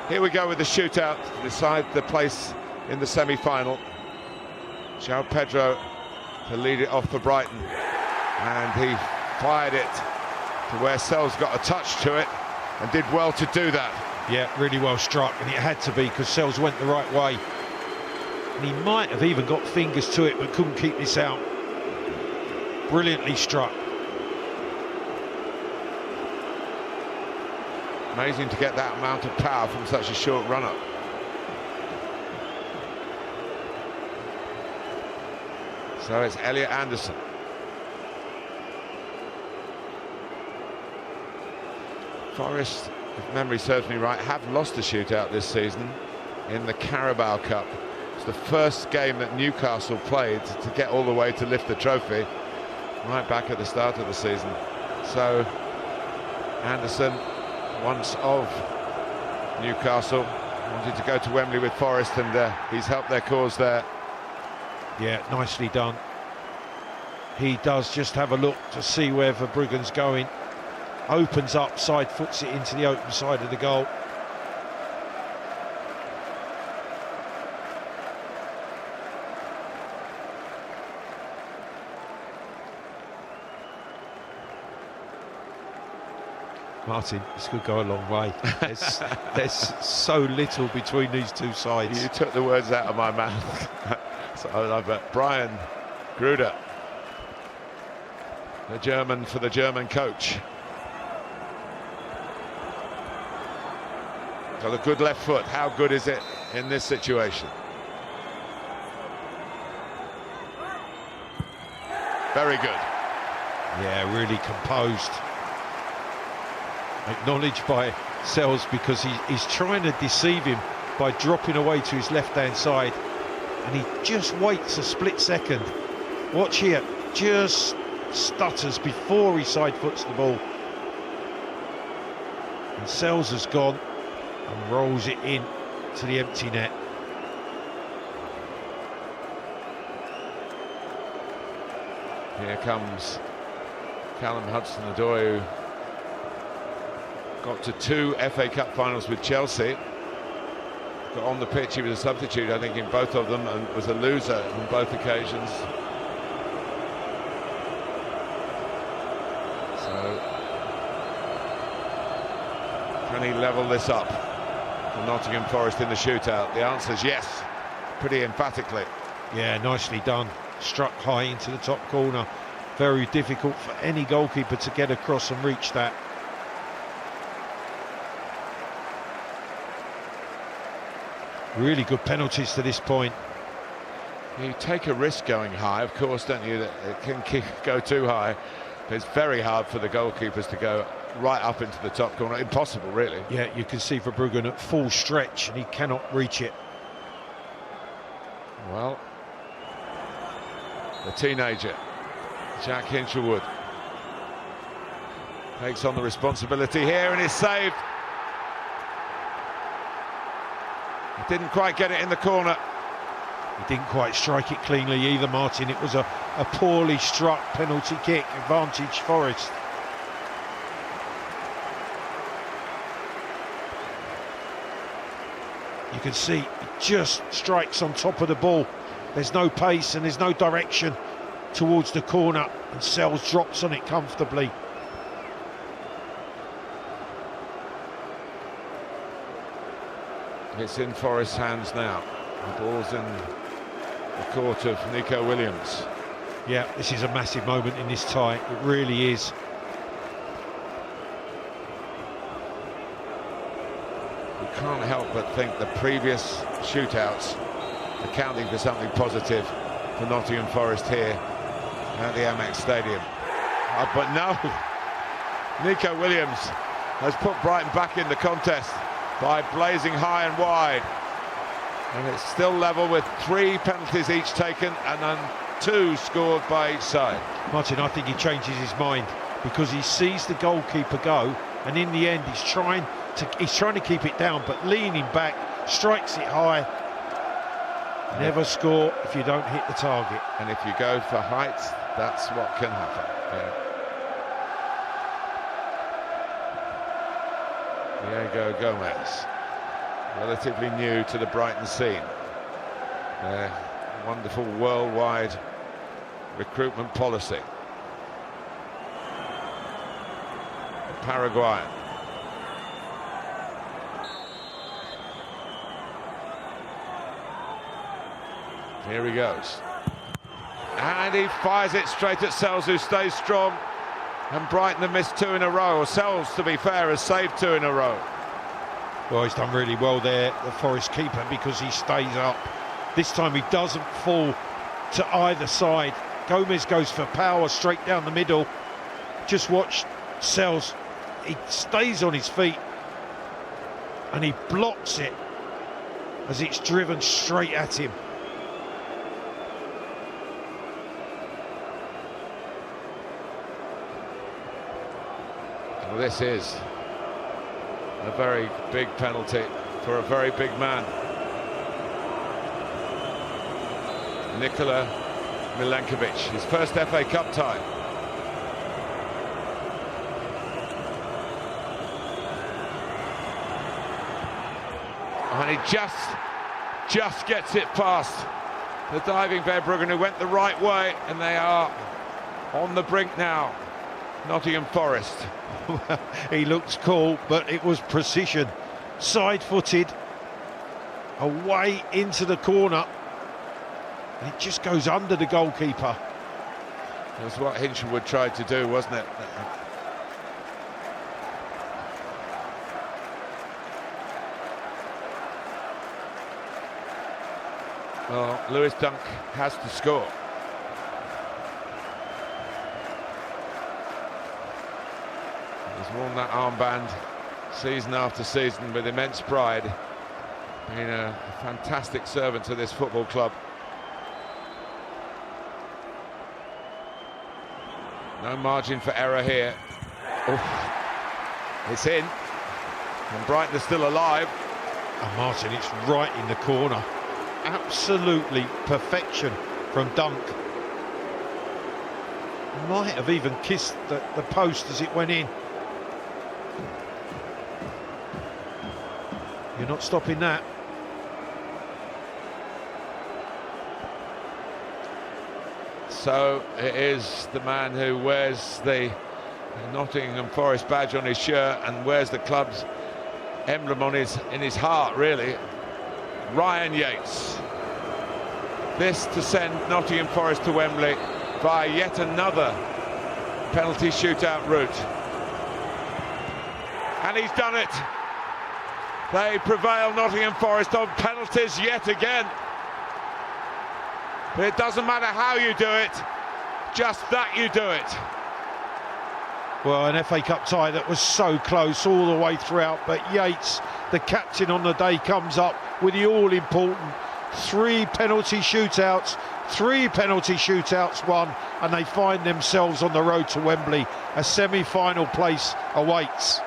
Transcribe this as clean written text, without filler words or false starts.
Here we go with the shootout to decide the place in the semi-final. João Pedro to lead it off for Brighton, and he fired it to where Sells got a touch to it and did well to do that. Yeah, really well struck, and it had to be because Sells went the right way. And he might have even got fingers to it, but couldn't keep this out. Brilliantly struck. Amazing to get that amount of power from such a short run-up. So it's Elliot Anderson. Forest, if memory serves me right, have lost a shootout this season in the Carabao Cup. It's the first game that Newcastle played to get all the way to lift the trophy, right back at the start of the season. So Anderson, once of Newcastle, wanted to go to Wembley with Forest, and he's helped their cause there. Yeah, nicely done. He does just have a look to see where Verbruggen's going. Opens up, side foots it into the open side of the goal. Martin, this could go a long way. There's so little between these two sides. You took the words out of my mouth. So, Brian Gruder, the German for the German coach. Got a good left foot. How good is it in this situation? Very good. Yeah, really composed. Acknowledged by Sells, because he's trying to deceive him by dropping away to his left-hand side, and he just waits a split second. Watch here, just stutters before he side foots the ball. And Sells has gone and rolls it in to the empty net. Here comes Callum Hudson-Odoi, who got to 2 FA Cup finals with Chelsea. Got on the pitch, he was a substitute, I think, in both of them, and was a loser on both occasions. So, can he level this up for Nottingham Forest in the shootout? The answer is yes, pretty emphatically. Yeah, nicely done. Struck high into the top corner. Very difficult for any goalkeeper to get across and reach that. Really good penalties to this point. You take a risk going high, of course, don't you? That it can go too high. But it's very hard for the goalkeepers to go right up into the top corner. Impossible, really. Yeah, you can see Verbruggen at full stretch, and he cannot reach it. Well, the teenager, Jack Hinchelwood, takes on the responsibility here and is saved. He didn't quite get it in the corner. He didn't quite strike it cleanly either, Martin. It was a poorly struck penalty kick, advantage Forest. You can see it just strikes on top of the ball. There's no pace and there's no direction towards the corner, and Sells drops on it comfortably. It's in Forest's hands now. The ball's in the court of Nico Williams. Yeah, this is a massive moment in this tie. It really is. We can't help but think the previous shootouts accounting for something positive for Nottingham Forest here at the Amex Stadium. But no, Nico Williams has put Brighton back in the contest by blazing high and wide, and it's still level with 3 penalties each taken and then 2 scored by each side. Martin, I think he changes his mind because he sees the goalkeeper go, and in the end he's trying to keep it down, but leaning back, strikes it high. Never score if you don't hit the target. And if you go for height, that's what can happen. Yeah. Diego Gomez. relatively new to the Brighton scene. Their wonderful worldwide recruitment policy. Paraguayan. Here he goes. And he fires it straight at Sells, who stays strong. And Brighton have missed 2 in a row. Or Sells, to be fair, has saved 2 in a row. Well, he's done really well there, the Forest keeper, because he stays up. This time he doesn't fall to either side. Gomez goes for power straight down the middle. Just watch Sells. He stays on his feet and he blocks it as it's driven straight at him. Well, this is a very big penalty for a very big man. Nikola Milankovic, his first FA Cup tie. And he just gets it past the diving Verbruggen, who went the right way, and they are on the brink now. Nottingham Forest. He looks cool, but it was precision. Side-footed, away into the corner, and it just goes under the goalkeeper. That's what Hinchelwood tried to do, wasn't it? Well, Lewis Dunk has to score. He's worn that armband season after season with immense pride, being a fantastic servant to this football club. No margin for error here. Oof. It's in, and Brighton are still alive. And Martin, it's right in the corner. Absolutely perfection from Dunk. Might have even kissed the post as it went in. You're not stopping that. So it is the man who wears the Nottingham Forest badge on his shirt and wears the club's emblem on in his heart, really. Ryan Yates. This to send Nottingham Forest to Wembley by yet another penalty shootout route. And he's done it. They prevail, Nottingham Forest, on penalties yet again. But it doesn't matter how you do it, just that you do it. Well, an FA Cup tie that was so close all the way throughout, but Yates, the captain on the day, comes up with the all-important 3 penalty shootouts won, and they find themselves on the road to Wembley. A semi-final place awaits.